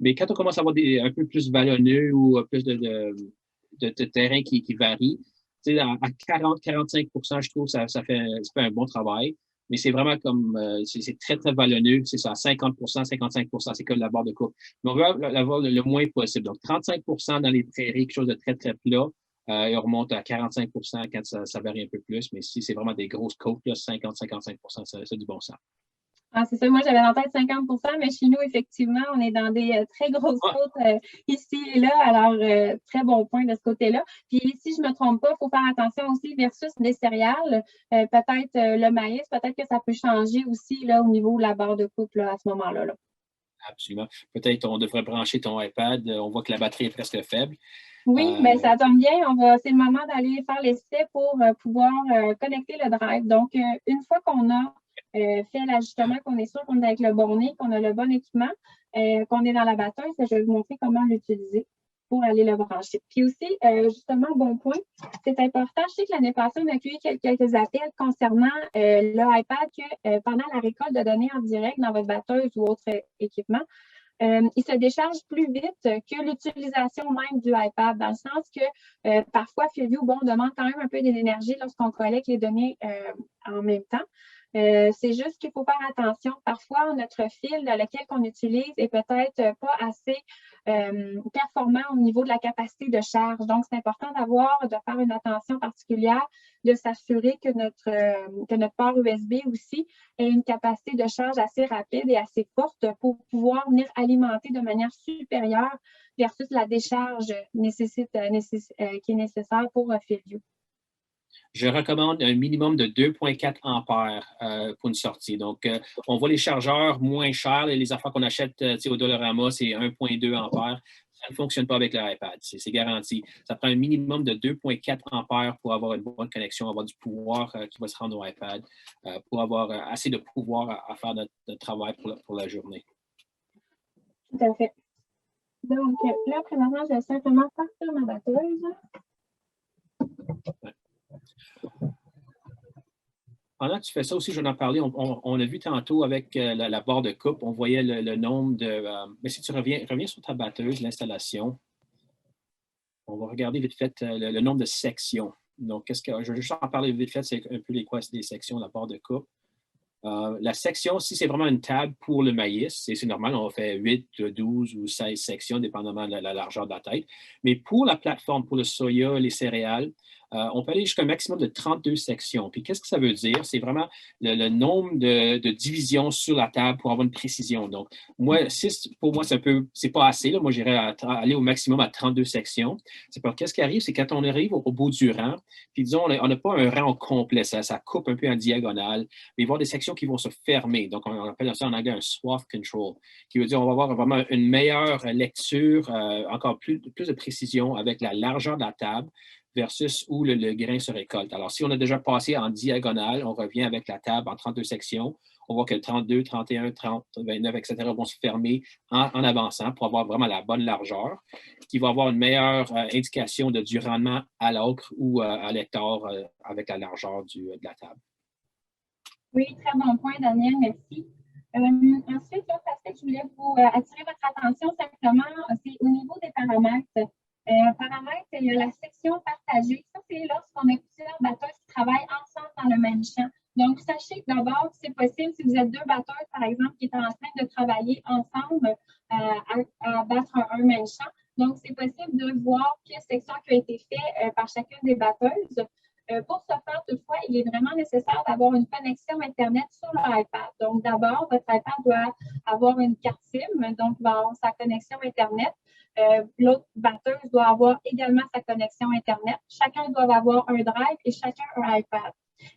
Mais quand on commence à avoir un peu plus vallonneux ou plus de terrain qui varie, à 40-45 je trouve que ça fait un bon travail. Mais c'est vraiment comme, c'est très, très vallonneux. C'est ça, 50 55 c'est comme la barre de coupe. Mais on veut l'avoir le moins possible. Donc, 35 dans les prairies, quelque chose de très, très plat. Et on remonte à 45 quand ça varie un peu plus. Mais si c'est vraiment des grosses côtes, 50-55 c'est du bon sens. Ah, c'est ça, moi j'avais en tête 50 mais chez nous, effectivement, on est dans des très grosses côtes ici et là. Alors, très bon point de ce côté-là. Puis, si je ne me trompe pas, il faut faire attention aussi versus les céréales. Peut-être le maïs, peut-être que ça peut changer aussi là, au niveau de la barre de coupe là, à ce moment-là. Là. Absolument. Peut-être on devrait brancher ton iPad. On voit que la batterie est presque faible. Oui, bien, ça tombe bien. C'est le moment d'aller faire l'essai pour pouvoir connecter le drive. Donc, une fois qu'on a fait l'ajustement, qu'on est sûr qu'on est avec le bon nez, qu'on a le bon équipement, qu'on est dans la batteuse, je vais vous montrer comment l'utiliser pour aller le brancher. Puis aussi, justement, bon point, c'est important. Je sais que l'année passée, on a accueilli quelques appels concernant l'iPad que pendant la récolte de données en direct dans votre batteuse ou autre équipement, il se décharge plus vite que l'utilisation même du iPad, dans le sens que parfois, Fieldview, on demande quand même un peu d'énergie lorsqu'on collecte les données en même temps. C'est juste qu'il faut faire attention. Parfois, notre fil lequel on utilise est peut-être pas assez performant au niveau de la capacité de charge. Donc, c'est important de faire une attention particulière, de s'assurer que notre port USB aussi ait une capacité de charge assez rapide et assez forte pour pouvoir venir alimenter de manière supérieure versus la décharge qui est nécessaire pour Fieldview. Je recommande un minimum de 2,4 ampères pour une sortie. Donc, on voit les chargeurs moins chers. Les affaires qu'on achète au Dollarama, c'est 1,2 ampères. Ça ne fonctionne pas avec l'iPad. C'est garanti. Ça prend un minimum de 2,4 ampères pour avoir une bonne connexion, avoir du pouvoir qui va se rendre au iPad, pour avoir assez de pouvoir à faire notre travail pour la journée. Tout à fait. Donc, là, présentement, je vais simplement partir ma batteuse. Ouais. Pendant que tu fais ça aussi, je vais en parler. On a vu tantôt avec la barre de coupe, on voyait le nombre de. Mais si tu reviens sur ta batteuse, l'installation, on va regarder vite fait le nombre de sections. Donc, je vais juste en parler vite fait, c'est un peu des sections de la barre de coupe. La section, si c'est vraiment une table pour le maïs, c'est normal, on fait 8, 12 ou 16 sections, dépendamment de la largeur de la tête. Mais pour la plateforme, pour le soya, les céréales, on peut aller jusqu'à un maximum de 32 sections. Puis qu'est-ce que ça veut dire? C'est vraiment le nombre de divisions sur la table pour avoir une précision. Donc, moi, 6, pour moi, c'est pas assez. Là. Moi, j'irais aller au maximum à 32 sections. C'est parce que qu'est-ce qui arrive, c'est quand on arrive au bout du rang, puis disons, on n'a pas un rang complet, ça coupe un peu en diagonale, mais il va y avoir des sections qui vont se fermer. Donc, on appelle ça en anglais un swath control, qui veut dire qu'on va avoir vraiment une meilleure lecture, encore plus de précision avec la largeur de la table versus où le grain se récolte. Alors, si on a déjà passé en diagonale, on revient avec la table en 32 sections. On voit que 32, 31, 30, 29, etc. vont se fermer en avançant pour avoir vraiment la bonne largeur, qui va avoir une meilleure indication du rendement à l'acre ou à l'hectare avec la largeur de la table. Oui, très bon point, Daniel, merci. Ensuite, l'autre aspect que je voulais vous attirer votre attention simplement, c'est au niveau des paramètres. paramètres. Paramètres, il y a la section partagée. Ça, c'est lorsqu'on a plusieurs batteurs qui travaillent ensemble dans le même champ. Donc, sachez que d'abord, c'est possible si vous êtes deux batteurs, par exemple, qui sont en train de travailler ensemble à battre un même champ. Donc, c'est possible de voir quelle section qui a été faite par chacune des batteuses. Pour ce faire, toutefois, il est vraiment nécessaire d'avoir une connexion Internet sur l'iPad. Donc, d'abord, votre iPad doit avoir une carte SIM, donc il va avoir sa connexion Internet. L'autre batteuse doit avoir également sa connexion Internet. Chacun doit avoir un drive et chacun un iPad.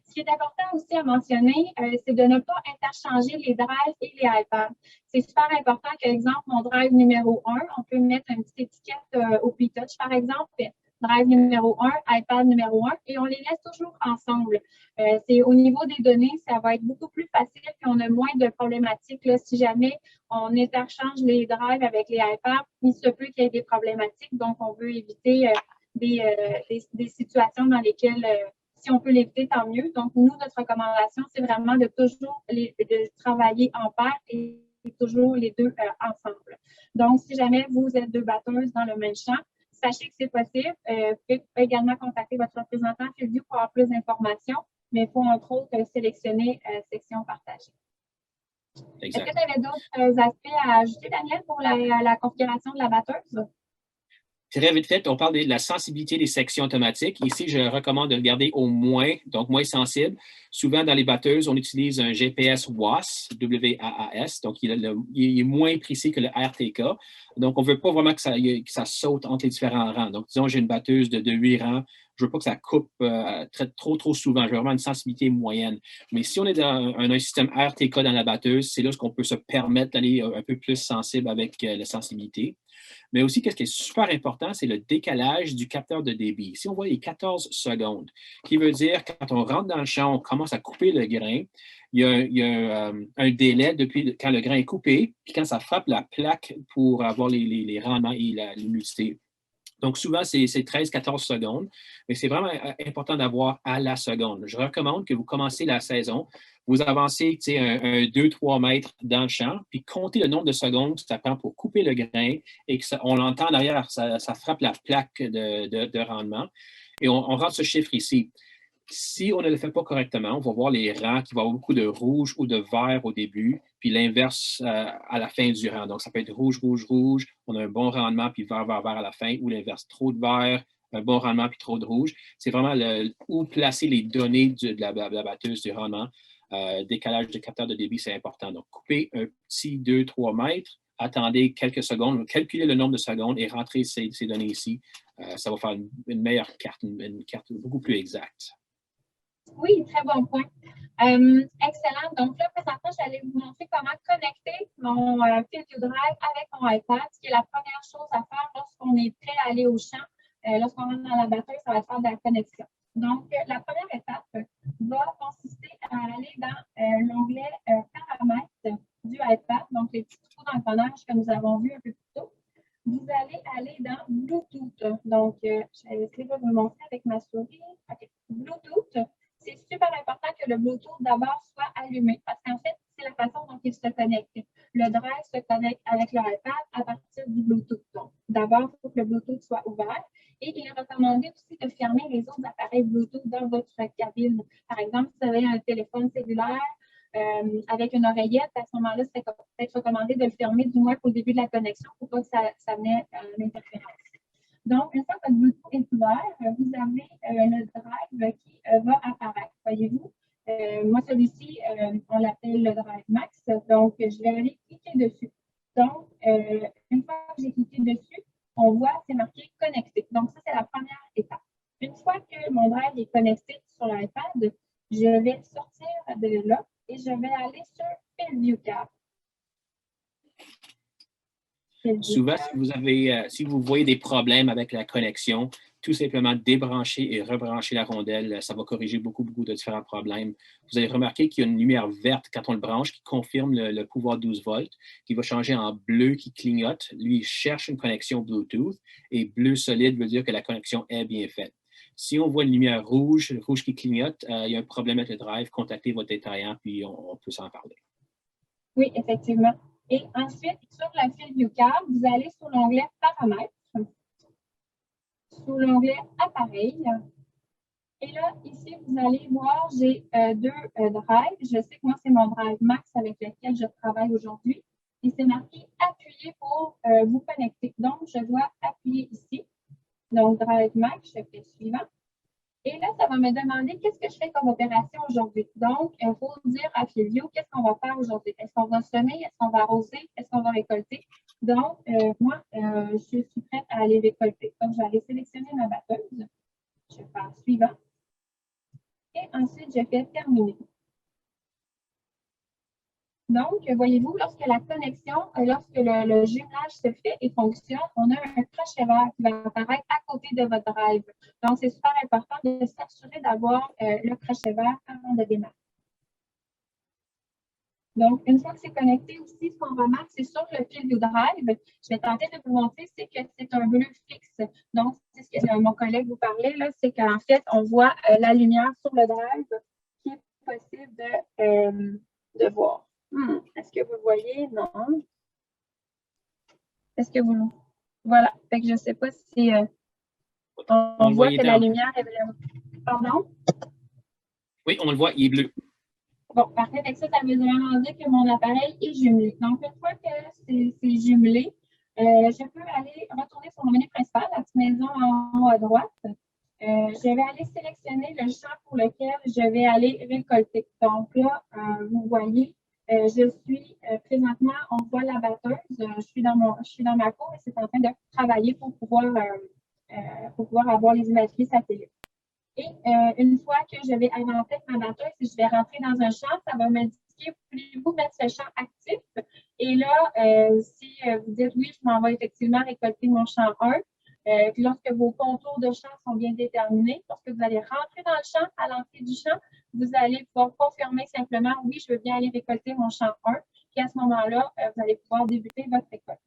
Ce qui est important aussi à mentionner, c'est de ne pas interchanger les drives et les iPads. C'est super important qu'exemple, mon drive numéro 1, on peut mettre une petite étiquette au P-Touch, par exemple, drive numéro 1, iPad numéro 1, et on les laisse toujours ensemble. C'est au niveau des données, ça va être beaucoup plus facile et on a moins de problématiques. Là, si jamais on interchange les drives avec les iPads, il se peut qu'il y ait des problématiques. Donc, on veut éviter des situations dans lesquelles, si on peut l'éviter, tant mieux. Donc, nous, notre recommandation, c'est vraiment de toujours de travailler en paire et toujours les deux ensemble. Donc, si jamais vous êtes deux batteuses dans le même champ, sachez que c'est possible. Vous pouvez également contacter votre représentant Fieldview pour avoir plus d'informations, mais il faut entre autres sélectionner section partagée. Est-ce que tu avais d'autres aspects à ajouter, Daniel, pour la configuration de la batteuse? Très vite fait, on parle de la sensibilité des sections automatiques. Ici, je recommande de le garder au moins, donc moins sensible. Souvent, dans les batteuses, on utilise un GPS WAS, W-A-A-S, donc il est moins précis que le RTK. Donc, on ne veut pas vraiment que ça saute entre les différents rangs. Donc, disons, j'ai une batteuse de 8 rangs. Je ne veux pas que ça coupe trop souvent. Je veux vraiment une sensibilité moyenne. Mais si on est dans un système RTK dans la batteuse, c'est là qu'on peut se permettre d'aller un peu plus sensible avec la sensibilité. Mais aussi, qu'est-ce qui est super important, c'est le décalage du capteur de débit. Ici, on voit les 14 secondes, qui veut dire quand on rentre dans le champ, on commence à couper le grain. Il y a un délai depuis quand le grain est coupé, puis quand ça frappe la plaque pour avoir les rendements et l'humidité. Donc, souvent, c'est 13-14 secondes, mais c'est vraiment important d'avoir à la seconde. Je recommande que vous commencez la saison, vous avancez un 2-3 mètres dans le champ, puis comptez le nombre de secondes que ça prend pour couper le grain et on l'entend derrière, ça frappe la plaque de rendement. Et on rentre ce chiffre ici. Si on ne le fait pas correctement, on va voir les rangs qui vont avoir beaucoup de rouge ou de vert au début, puis l'inverse à la fin du rang. Donc, ça peut être rouge, rouge, rouge, on a un bon rendement, puis vert, vert, vert à la fin, ou l'inverse, trop de vert, un bon rendement, puis trop de rouge. C'est vraiment où placer les données de la batteuse du rendement. Décalage de capteur de débit, c'est important. Donc, coupez un petit 2-3 mètres, attendez quelques secondes, calculez le nombre de secondes et rentrez ces données ici. Ça va faire une meilleure carte, une carte beaucoup plus exacte. Oui, très bon point. Excellent. Donc là, présentement, j'allais vous montrer comment connecter mon Fieldview Drive avec mon iPad, ce qui est la première chose à faire lorsqu'on est prêt à aller au champ. Lorsqu'on rentre dans la batteuse, ça va faire de la connexion. Donc, la première étape va consister à aller dans l'onglet paramètres du iPad, donc les petits trous d'engrenage que nous avons vus un peu plus tôt. Vous allez aller dans Bluetooth. Donc, je vais essayer de vous montrer avec ma souris. OK. Bluetooth. C'est super important que le Bluetooth d'abord soit allumé parce qu'en fait, c'est la façon dont il se connecte. Le drive se connecte avec le iPad à partir du Bluetooth. Donc, d'abord, il faut que le Bluetooth soit ouvert et il est recommandé aussi de fermer les autres appareils Bluetooth dans votre cabine. Par exemple, si vous avez un téléphone cellulaire avec une oreillette, à ce moment-là, c'est peut-être recommandé de le fermer du moins au début de la connexion pour pas que ça mette l'interférence. Donc, une fois que votre Bluetooth est ouvert, vous avez le drive qui va apparaître. Voyez-vous, moi, celui-ci, on l'appelle le drive max. Donc, je vais aller cliquer dessus. Donc, une fois que j'ai cliqué dessus, on voit, c'est marqué connecté. Donc, ça, c'est la première étape. Une fois que mon drive est connecté sur l'iPad, je vais sortir de là et je vais aller sur Fieldview Card. Souvent, si vous voyez des problèmes avec la connexion, tout simplement débrancher et rebrancher la rondelle, ça va corriger beaucoup de différents problèmes. Vous allez remarquer qu'il y a une lumière verte quand on le branche qui confirme le pouvoir 12 volts, qui va changer en bleu qui clignote. Lui, il cherche une connexion Bluetooth et bleu solide veut dire que la connexion est bien faite. Si on voit une lumière rouge qui clignote, il y a un problème avec le drive, contactez votre détaillant puis on peut s'en parler. Oui, effectivement. Et ensuite, sur la Fieldview Card, vous allez sur l'onglet Paramètres. sous l'onglet Appareil. Et là, ici, vous allez voir, j'ai deux drives. Je sais que moi, c'est mon drive Max avec lequel je travaille aujourd'hui. Et c'est marqué Appuyer pour vous connecter. Donc, je dois appuyer ici. Donc, drive Max, je fais suivant. Et là, ça va me demander qu'est-ce que je fais comme opération aujourd'hui. Donc, il faut dire à Flivio qu'est-ce qu'on va faire aujourd'hui. Est-ce qu'on va semer? Est-ce qu'on va arroser? Est-ce qu'on va récolter? Donc, moi, je suis prête à aller récolter. Donc, je vais aller sélectionner ma batteuse. Je vais faire suivant. Et ensuite, je fais terminer. Donc, voyez-vous, lorsque la connexion, lorsque le jumelage se fait et fonctionne, on a un crochet vert qui va apparaître à côté de votre drive. Donc, c'est super important de s'assurer d'avoir le crochet vert avant de démarrer. Donc, une fois que c'est connecté aussi, ce qu'on remarque, c'est sur le fil du drive. Je vais tenter de vous montrer, c'est que c'est un bleu fixe. Donc, c'est ce que mon collègue vous parlait, là, c'est qu'en fait, on voit la lumière sur le drive qui est possible de voir. Est-ce que vous le voyez? Non. Est-ce que vous... Voilà. Fait que je ne sais pas si on voit que la lumière est vraiment... Pardon? Oui, on le voit, il est bleu. Bon, parfait. Fait que ça veut vraiment dire que mon appareil est jumelé. Donc, une fois que c'est jumelé, je peux aller retourner sur mon menu principal, la petite maison en haut à droite. Je vais aller sélectionner le champ pour lequel je vais aller récolter. Donc là, vous voyez, je suis présentement, on voit la batteuse. Je suis dans ma cour et c'est en train de travailler pour pouvoir avoir les imageries satellites. Et une fois que je vais inventer ma batteuse, si je vais rentrer dans un champ, ça va m'indiquer, voulez-vous mettre ce champ actif? Et là, si vous dites oui, je m'en vais effectivement récolter mon champ 1, lorsque vos contours de champ sont bien déterminés, lorsque vous allez rentrer dans le champ, à l'entrée du champ, vous allez pouvoir confirmer simplement oui, je veux bien aller récolter mon champ 1. Puis à ce moment-là, vous allez pouvoir débuter votre récolte.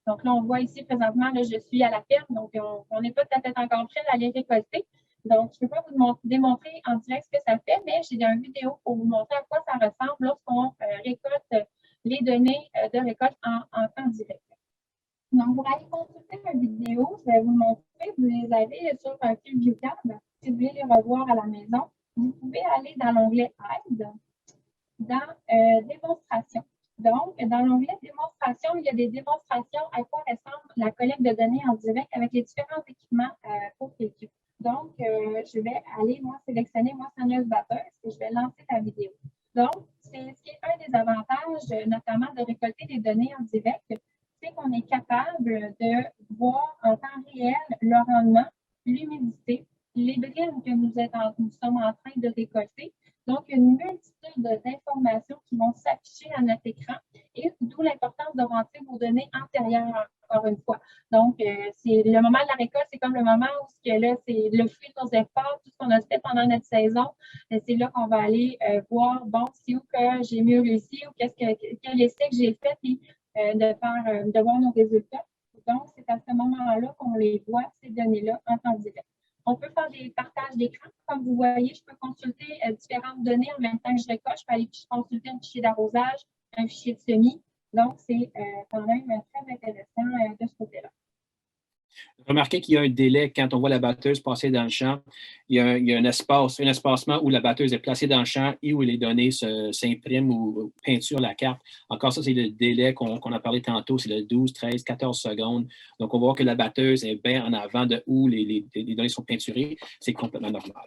Donc là, on voit ici présentement, là, je suis à la ferme, donc on n'est pas tout à fait encore prêt d'aller récolter. Donc, je ne peux pas vous démontrer en direct ce que ça fait, mais j'ai une vidéo pour vous montrer à quoi ça ressemble lorsqu'on récolte les données de récolte en temps direct. Donc, pour aller consulter ma vidéo, je vais vous montrer, vous les avez sur un fil ViewCard. Si vous voulez les revoir à la maison, vous pouvez aller dans l'onglet Aide, dans Démonstration. Donc, dans l'onglet Démonstration, il y a des démonstrations à quoi ressemble la collecte de données en direct avec les différents équipements pour Flivio. Donc, je vais aller, moi, sélectionner moissonneuse batteuse et je vais lancer la vidéo. Donc, c'est ce qui est un des avantages, notamment de récolter des données en direct, c'est qu'on est capable de voir en temps réel le rendement, l'humidité, les brines que nous sommes en train de récolter. Donc, une multitude d'informations qui vont s'afficher à notre écran et d'où l'importance de rentrer vos données antérieures, encore une fois. Donc, c'est le moment de la récolte, c'est comme le moment où là, c'est le fruit de nos efforts, tout ce qu'on a fait pendant notre saison. C'est là qu'on va aller voir, bon, c'est où que j'ai mieux réussi ou quel essai que j'ai fait et de voir nos résultats. Donc, c'est à ce moment-là qu'on les voit, ces données-là, en temps direct. On peut faire des partages d'écran. Comme vous voyez, je peux consulter différentes données en même temps que je récolte. Je peux aller consulter un fichier d'arrosage, un fichier de semis. Donc, c'est quand même très intéressant de ce côté-là. Remarquez qu'il y a un délai quand on voit la batteuse passer dans le champ. Il y a un espacement où la batteuse est placée dans le champ et où les données s'impriment ou peinturent la carte. Encore ça, c'est le délai qu'on a parlé tantôt, c'est le 12, 13, 14 secondes. Donc, on voit que la batteuse est bien en avant de où les données sont peinturées. C'est complètement normal.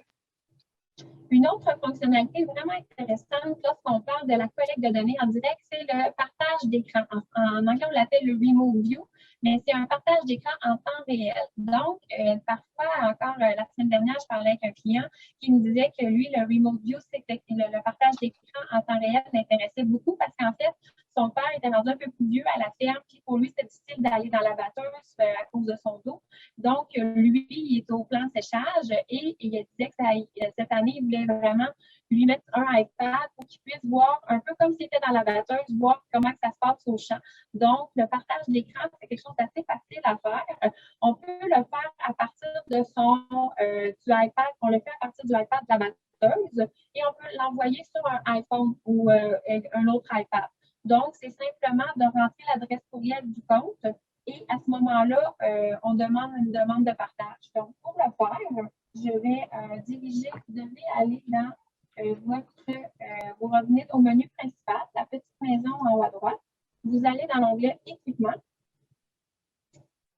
Une autre fonctionnalité vraiment intéressante lorsqu'on parle de la collecte de données en direct, c'est le partage d'écran. En anglais, on l'appelle le Remote View, mais c'est un partage d'écran en temps réel. Donc, parfois, encore la semaine dernière, je parlais avec un client qui me disait que lui, le Remote View, c'était le partage d'écran en temps réel l'intéressait beaucoup parce qu'en fait, son père était rendu un peu plus vieux à la ferme, puis pour lui, c'était difficile d'aller dans la batteuse à cause de son dos. Donc, lui, il est au plan séchage et il disait que cette année, il voulait vraiment lui mettre un iPad pour qu'il puisse voir un peu comme s'il était dans la batteuse, voir comment ça se passe au champ. Donc, le partage d'écran, c'est quelque chose d'assez facile à faire. On peut le faire à partir de du iPad. On le fait à partir du iPad de la batteuse et on peut l'envoyer sur un iPhone ou un autre iPad. Donc, c'est simplement de rentrer l'adresse courriel du compte et à ce moment-là, on demande une demande de partage. Donc, pour le faire, je vais diriger, vous devez aller dans vous revenez au menu principal, la petite maison en haut à droite. Vous allez dans l'onglet Équipement.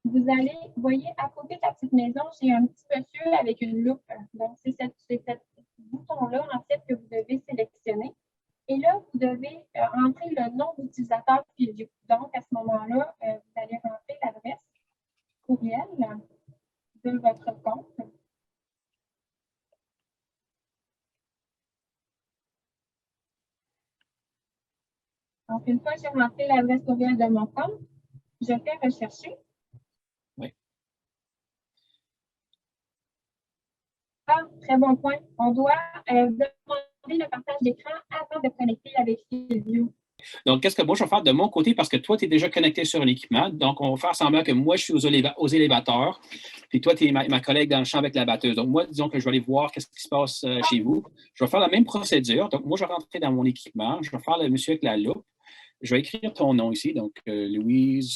Vous allez, voyez, à côté de la petite maison, j'ai un petit monsieur avec une loupe. Donc, c'est ce bouton-là, en fait, que vous devez sélectionner. Et là, vous devez entrer le nom d'utilisateur FieldView. Donc, à ce moment-là, vous allez rentrer l'adresse courriel de votre compte. Donc, une fois que j'ai rentré l'adresse courriel de mon compte, je fais rechercher. Oui. Ah, très bon point. On doit demander le partage d'écran avant de connecter avec FieldView. Donc, qu'est-ce que moi, je vais faire de mon côté parce que toi, tu es déjà connecté sur l'équipement. Donc, on va faire semblant que moi, je suis aux élévateurs, puis toi, tu es ma collègue dans le champ avec la batteuse. Donc, moi, disons que je vais aller voir qu'est-ce qui se passe chez vous. Je vais faire la même procédure. Donc, moi, je vais rentrer dans mon équipement. Je vais faire le monsieur avec la loupe. Je vais écrire ton nom ici. Donc, Louise.Genet.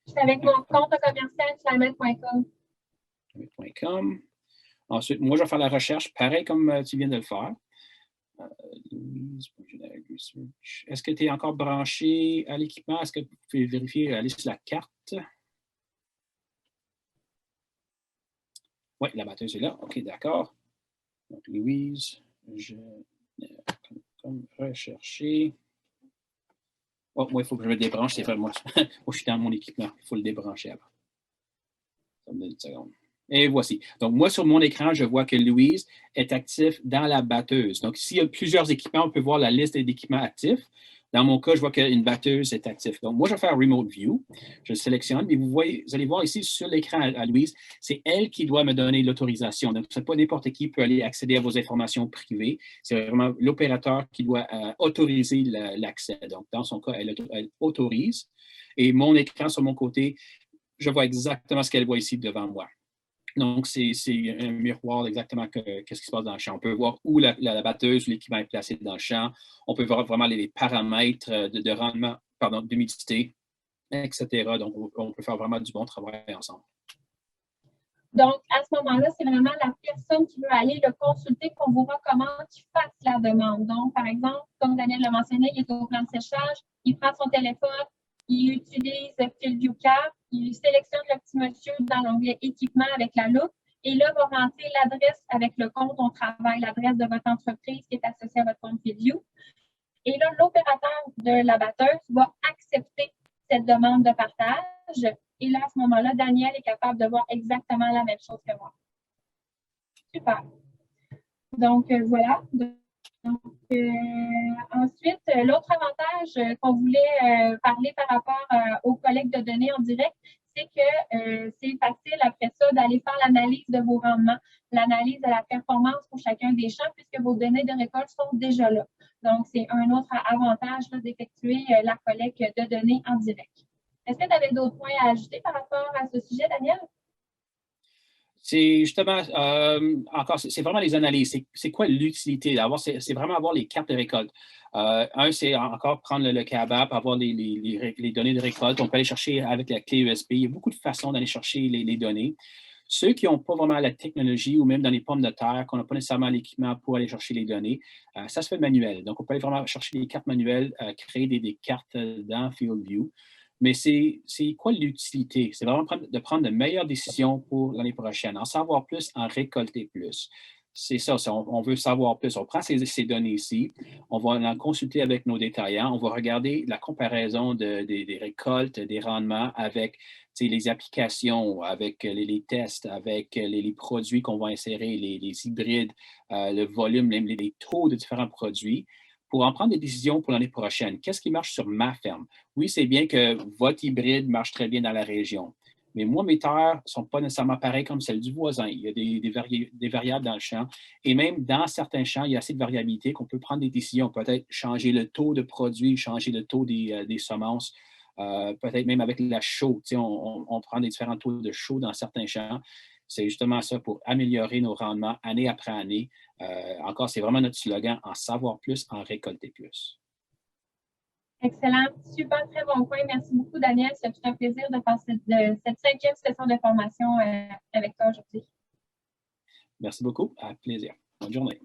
C'est avec mon compte commercial climate.com. Ensuite, moi, je vais faire la recherche, pareil comme tu viens de le faire. Est-ce que tu es encore branché à l'équipement? Est-ce que vous pouvez vérifier, aller sur la carte? Oui, la batteuse est là. OK, d'accord. Donc, Louise, je comme rechercher. Oh, moi, il faut que je me débranche. C'est vrai, moi, je suis dans mon équipement. Il faut le débrancher avant. Ça me donne une seconde. Et voici. Donc, moi, sur mon écran, je vois que Louise est actif dans la batteuse. Donc, s'il y a plusieurs équipements, on peut voir la liste d'équipements actifs. Dans mon cas, je vois qu'une batteuse est active. Donc, moi, je vais faire Remote View. Je le sélectionne, mais vous allez voir ici sur l'écran à Louise, c'est elle qui doit me donner l'autorisation. Donc, ce n'est pas n'importe qui peut aller accéder à vos informations privées. C'est vraiment l'opérateur qui doit autoriser l'accès. Donc, dans son cas, elle autorise. Et mon écran sur mon côté, je vois exactement ce qu'elle voit ici devant moi. Donc, c'est un miroir exactement qu'est-ce qui se passe dans le champ. On peut voir où la batteuse ou l'équipement est placé dans le champ. On peut voir vraiment les paramètres de rendement, pardon, d'humidité, etc. Donc, on peut faire vraiment du bon travail ensemble. Donc, à ce moment-là, c'est vraiment la personne qui veut aller le consulter qu'on vous recommande qu'il fasse la demande. Donc, par exemple, comme Daniel l'a mentionné, il est au plan de séchage, il prend son téléphone, il utilise FieldView Card, il sélectionne le petit monsieur dans l'onglet Équipement avec la loupe et là, va rentrer l'adresse avec le compte on travaille, l'adresse de votre entreprise qui est associée à votre compte FieldView. Et là, l'opérateur de la batteuse va accepter cette demande de partage. Et là, à ce moment-là, Daniel est capable de voir exactement la même chose que moi. Super. Donc, voilà. Donc, ensuite, l'autre avantage qu'on voulait parler par rapport aux collectes de données en direct, c'est que c'est facile après ça d'aller faire l'analyse de vos rendements, l'analyse de la performance pour chacun des champs, puisque vos données de récolte sont déjà là. Donc, c'est un autre avantage d'effectuer la collecte de données en direct. Est-ce que tu avais d'autres points à ajouter par rapport à ce sujet, Daniel? C'est justement, encore, c'est vraiment les analyses. C'est quoi l'utilité? C'est vraiment avoir les cartes de récolte. C'est encore prendre le CABAP, avoir les données de récolte. On peut aller chercher avec la clé USB. Il y a beaucoup de façons d'aller chercher les données. Ceux qui n'ont pas vraiment la technologie ou même dans les pommes de terre, qu'on n'a pas nécessairement l'équipement pour aller chercher les données, ça se fait manuel. Donc, on peut aller vraiment chercher des cartes manuelles, créer des cartes dans FieldView. Mais c'est quoi l'utilité? C'est vraiment de prendre de meilleures décisions pour l'année prochaine, en savoir plus, en récolter plus. C'est ça, on veut savoir plus. On prend ces données ici, on va en consulter avec nos détaillants, on va regarder la comparaison des récoltes, des rendements avec les applications, avec les tests, avec les produits qu'on va insérer, les hybrides, le volume, les taux de différents produits, pour en prendre des décisions pour l'année prochaine. Qu'est-ce qui marche sur ma ferme? Oui, c'est bien que votre hybride marche très bien dans la région, mais moi, mes terres ne sont pas nécessairement pareilles comme celles du voisin. Il y a des variables dans le champ. Et même dans certains champs, il y a assez de variabilité qu'on peut prendre des décisions, peut-être changer le taux de produits, changer le taux des semences, peut-être même avec la chaux. On prend des différents taux de chaux dans certains champs. C'est justement ça pour améliorer nos rendements année après année. Encore, c'est vraiment notre slogan, en savoir plus, en récolter plus. Excellent. Super, très bon point. Merci beaucoup, Daniel. C'est un plaisir de faire cette 5e session de formation avec toi aujourd'hui. Merci beaucoup. À plaisir. Bonne journée.